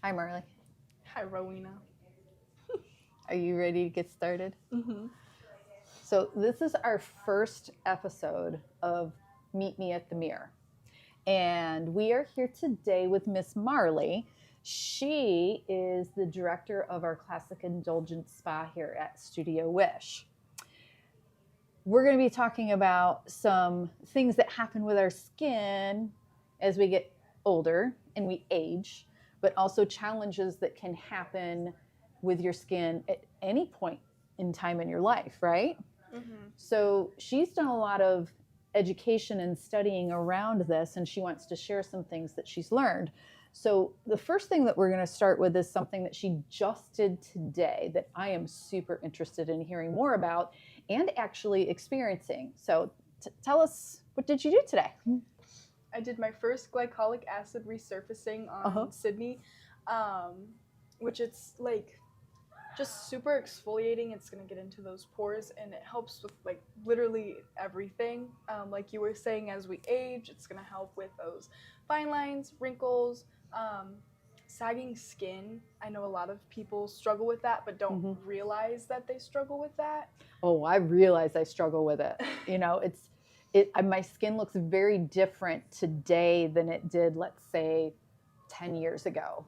Hi, Marley. Hi, Rowena. Are you ready to get started? Mm-hmm. So, this is our first episode of Meet Me at the Mirror. And we are here today with Miss Marley. She is the director of our Classic Indulgence Spa here at Studio Wish. We're going to be talking about some things that happen with our skin as we get older and we age, but also challenges that can happen with your skin at any point in time in your life, right? Mm-hmm. So she's done a lot of education and studying around this, and she wants to share some things that she's learned. So the first thing that we're going to start with is something that she just did today that I am super interested in hearing more about and actually experiencing. So tell us, what did you do today? I did my first glycolic acid resurfacing on Sydney, which it's like just super exfoliating. It's going to get into those pores, and it helps with like literally everything. Like you were saying, as we age, it's going to help with those fine lines, wrinkles, sagging skin. I know a lot of people struggle with that, but don't realize that they struggle with that. Oh, I realize I struggle with it. You know, my skin looks very different today than it did, let's say, 10 years ago,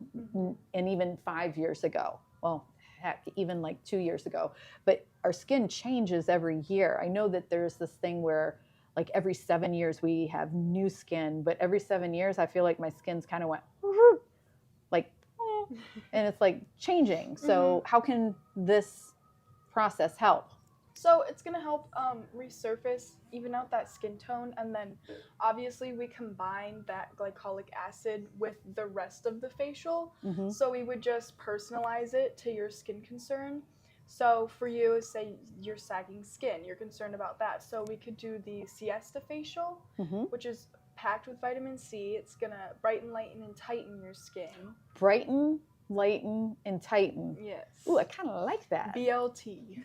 and even 5 years ago. Well, heck, even like 2 years ago. But our skin changes every year. I know that there's this thing where like every 7 years we have new skin, but every 7 years I feel like my skin's kind of went like, and it's like changing. So how can this process help? So it's going to help resurface, even out that skin tone, and then obviously we combine that glycolic acid with the rest of the facial. So we would just personalize it to your skin concern. So for you, say you're sagging skin, you're concerned about that. So we could do the siesta facial, which is packed with vitamin C. It's going to brighten, lighten, and tighten your skin. Brighten, lighten, and tighten. Yes. Ooh, I kind of like that. BLT.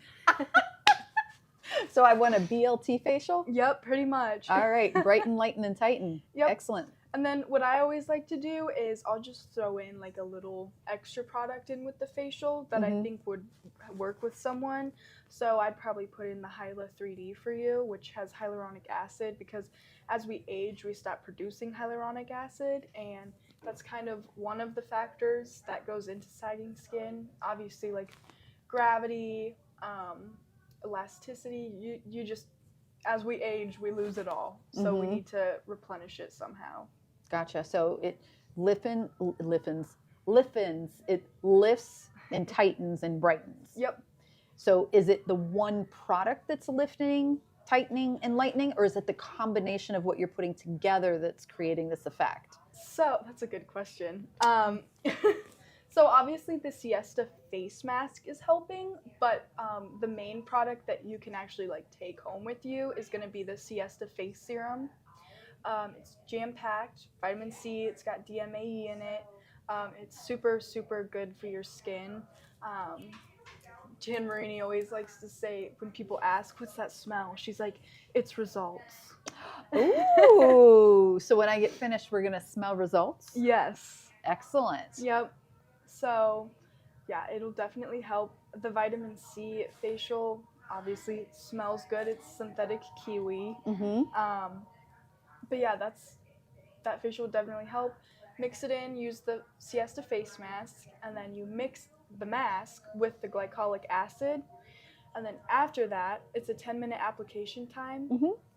So I want a BLT facial? Yep, pretty much. All right, brighten, lighten, and tighten. Yep. Excellent. And then what I always like to do is I'll just throw in like a little extra product in with the facial that I think would work with someone. So I'd probably put in the Hyla 3D for you, which has hyaluronic acid, because as we age, we stop producing hyaluronic acid, and that's kind of one of the factors that goes into sagging skin. Obviously, like gravity, elasticity, you just, as we age, we lose it all. So we need to replenish it somehow. Gotcha. So it lifts, it lifts and tightens and brightens. Yep. So is it the one product that's lifting, tightening, and lightening, or is it the combination of what you're putting together that's creating this effect? So that's a good question. So obviously the Siesta face mask is helping, but the main product that you can actually like take home with you is going to be the Siesta face serum. It's jam-packed, vitamin C, it's got DMAE in it. It's super, super good for your skin. Jan Marini always likes to say, when people ask, what's that smell? She's like, it's results. Ooh, so when I get finished, we're going to smell results? Yes. Excellent. Yep. So, yeah, it'll definitely help. The vitamin C facial, obviously, it smells good. It's synthetic kiwi. But yeah, that facial will definitely help. Mix it in, use the Siesta face mask, and then you mix the mask with the glycolic acid. And then after that, it's a 10-minute application time.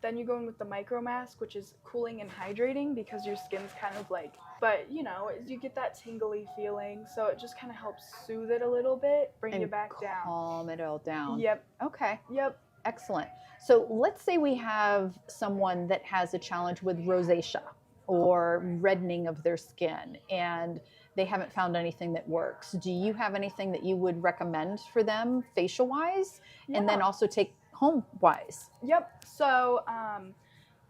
Then you go in with the micro mask, which is cooling and hydrating because your skin's kind of like, but you know, you get that tingly feeling. So it just kind of helps soothe it a little bit, bring you back down. Calm it all down. Yep. Okay. Yep. Excellent. So let's say we have someone that has a challenge with rosacea or reddening of their skin, and they haven't found anything that works. Do you have anything that you would recommend for them facial wise, and then also take home wise? Yep. So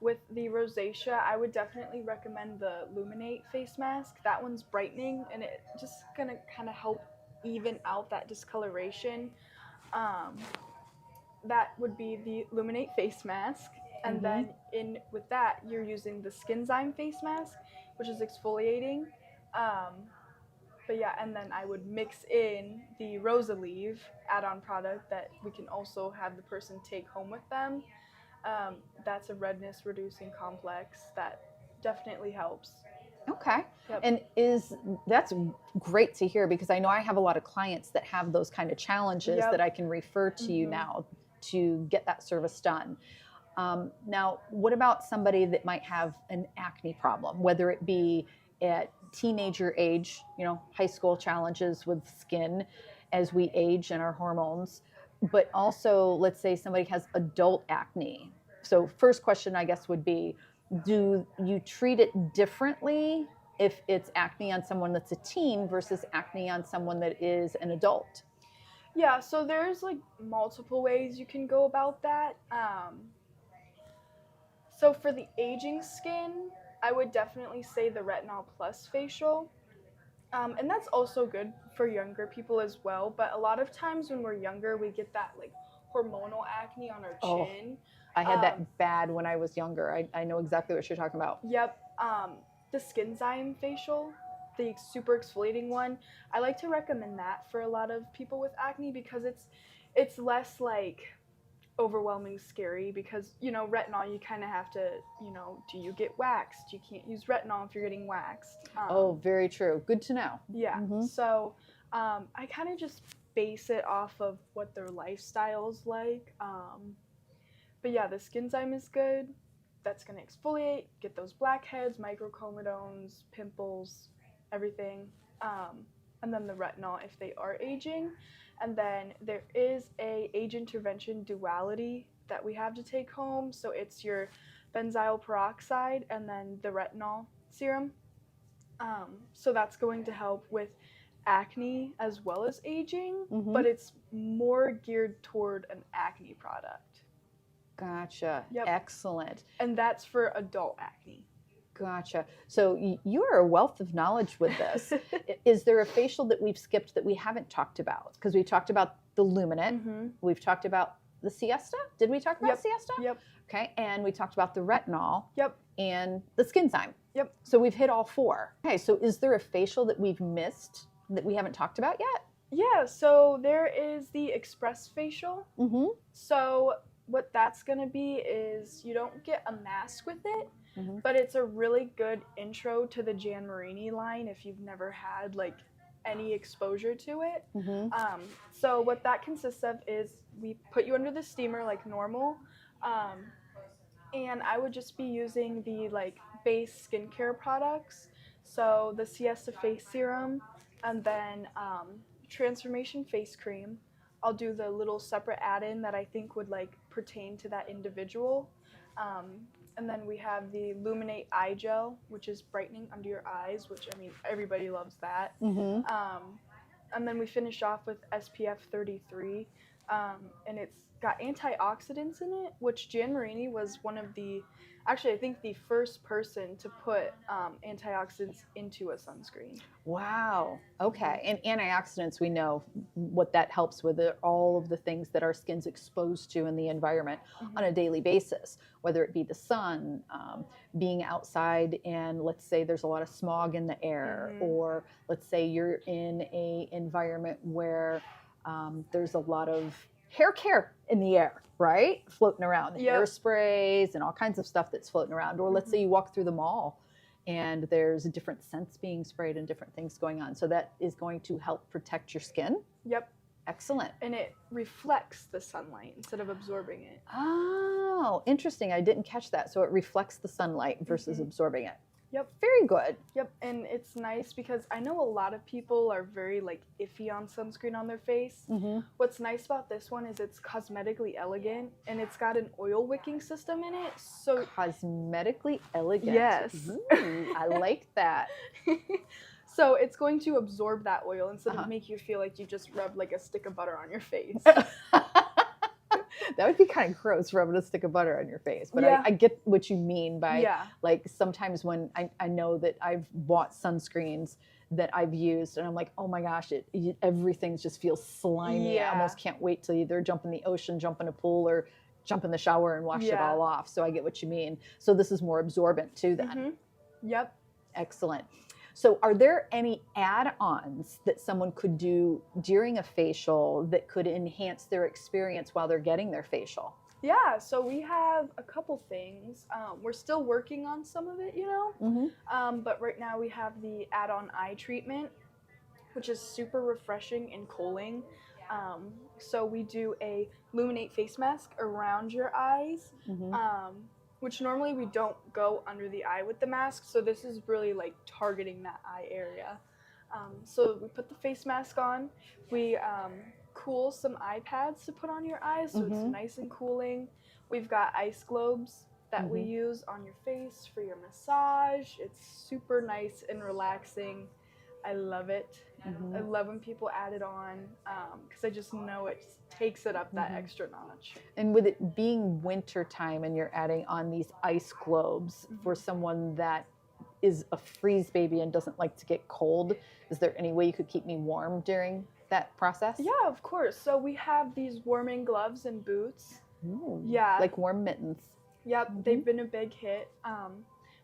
with the rosacea, I would definitely recommend the Luminate face mask. That one's brightening, and it just gonna kind of help even out that discoloration. That would be the Luminate face mask. And then in with that, you're using the Skinzyme face mask, which is exfoliating. But yeah, and then I would mix in the Rosalieve add-on product that we can also have the person take home with them. That's a redness reducing complex that definitely helps. Okay. Yep. And that's great to hear, because I know I have a lot of clients that have those kind of challenges Yep. that I can refer to you now to get that service done. Now, what about somebody that might have an acne problem, whether it be at teenager age, high school challenges with skin as we age and our hormones, but also let's say somebody has adult acne. So first question, I guess, would be, do you treat it differently if it's acne on someone that's a teen versus acne on someone that is an adult? Yeah, so there's like multiple ways you can go about that. So for the aging skin, I would definitely say the Retinol Plus facial. And that's also good for younger people as well. But a lot of times when we're younger, we get that like hormonal acne on our chin. I had that bad when I was younger. I know exactly what you're talking about. Yep. The Skinzyme facial, the super exfoliating one, I like to recommend that for a lot of people with acne because it's less like overwhelming scary, because retinol, you kind of have to, do you get waxed? You can't use retinol if you're getting waxed. Very true. Good to know. Yeah. So I kind of just base it off of what their lifestyle's like. But yeah, the Skinzyme is good. That's going to exfoliate, get those blackheads, microcomedones, pimples, everything. And then the retinol if they are aging. And then there is a age intervention duality that we have to take home. So it's your benzyl peroxide and then the retinol serum. So that's going to help with acne as well as aging, but it's more geared toward an acne product. Gotcha. Yep. Excellent. And that's for adult acne. Gotcha. So you are a wealth of knowledge with this. Is there a facial that we've skipped that we haven't talked about? Because we talked about the Luminant. We've talked about the Siesta. Did we talk about Siesta? Yep. Okay. And we talked about the retinol. Yep. And the Skinzyme. Yep. So we've hit all four. Okay. So is there a facial that we've missed that we haven't talked about yet? Yeah. So there is the Express facial. So what that's going to be is you don't get a mask with it, but it's a really good intro to the Jan Marini line if you've never had like any exposure to it. So what that consists of is we put you under the steamer like normal, and I would just be using the like base skincare products. So the Siesta face serum, and then Transformation face cream. I'll do the little separate add-in that I think would like pertain to that individual. And then we have the Luminate eye gel, which is brightening under your eyes, which I mean, everybody loves that. And then we finish off with SPF 33, and it's got antioxidants in it, which Jan Marini was one of the, actually I think the first person to put antioxidants into a sunscreen. Wow. Okay. And antioxidants, we know what that helps with, all of the things that our skin's exposed to in the environment on a daily basis, whether it be the sun, being outside, and let's say there's a lot of smog in the air, or let's say you're in a environment where there's a lot of hair care in the air, right? Floating around, the hairsprays and all kinds of stuff that's floating around. Or let's say you walk through the mall and there's different scents being sprayed and different things going on. So that is going to help protect your skin. Yep. Excellent. And it reflects the sunlight instead of absorbing it. Oh, interesting. I didn't catch that. So it reflects the sunlight versus absorbing it. Yep. Very good. Yep. And it's nice because I know a lot of people are very like iffy on sunscreen on their face. What's nice about this one is it's cosmetically elegant and it's got an oil wicking system in it. So cosmetically elegant. Yes. I like that. So it's going to absorb that oil instead of make you feel like you just rubbed like a stick of butter on your face. That would be kind of gross, rubbing a stick of butter on your face. But I get what you mean by, like, sometimes when I know that I've bought sunscreens that I've used, and I'm like, oh my gosh, everything just feels slimy. I almost can't wait to either jump in the ocean, jump in a pool, or jump in the shower and wash it all off. So I get what you mean. So this is more absorbent too then. Yep. Excellent. So are there any add-ons that someone could do during a facial that could enhance their experience while they're getting their facial? Yeah, so we have a couple things. We're still working on some of it, but right now we have the add-on eye treatment, which is super refreshing and cooling. So we do a Luminate face mask around your eyes, which normally we don't go under the eye with the mask. So this is really like targeting that eye area. So we put the face mask on. We cool some eye pads to put on your eyes so it's nice and cooling. We've got ice globes that we use on your face for your massage. It's super nice and relaxing. I love it. I love when people add it on because I just know it takes it up that extra notch. And with it being winter time and you're adding on these ice globes for someone that is a freeze baby and doesn't like to get cold, is there any way you could keep me warm during that process? Yeah, of course. So we have these warming gloves and boots. Ooh, yeah. Like warm mittens. Yep, they've been a big hit.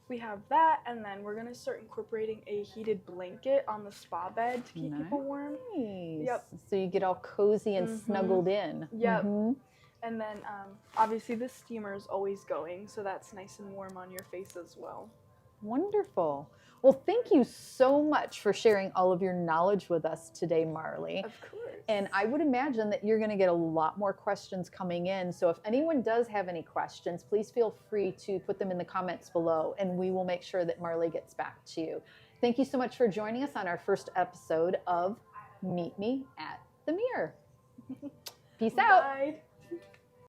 We have that, and then we're going to start incorporating a heated blanket on the spa bed to keep people warm. Yep. So you get all cozy and snuggled in. Yep. And then obviously the steamer is always going, so that's nice and warm on your face as well. Wonderful. Well, thank you so much for sharing all of your knowledge with us today, Marley. Of course. And I would imagine that you're going to get a lot more questions coming in. So if anyone does have any questions, please feel free to put them in the comments below, and we will make sure that Marley gets back to you. Thank you so much for joining us on our first episode of Meet Me at the Mirror. Peace out. Bye.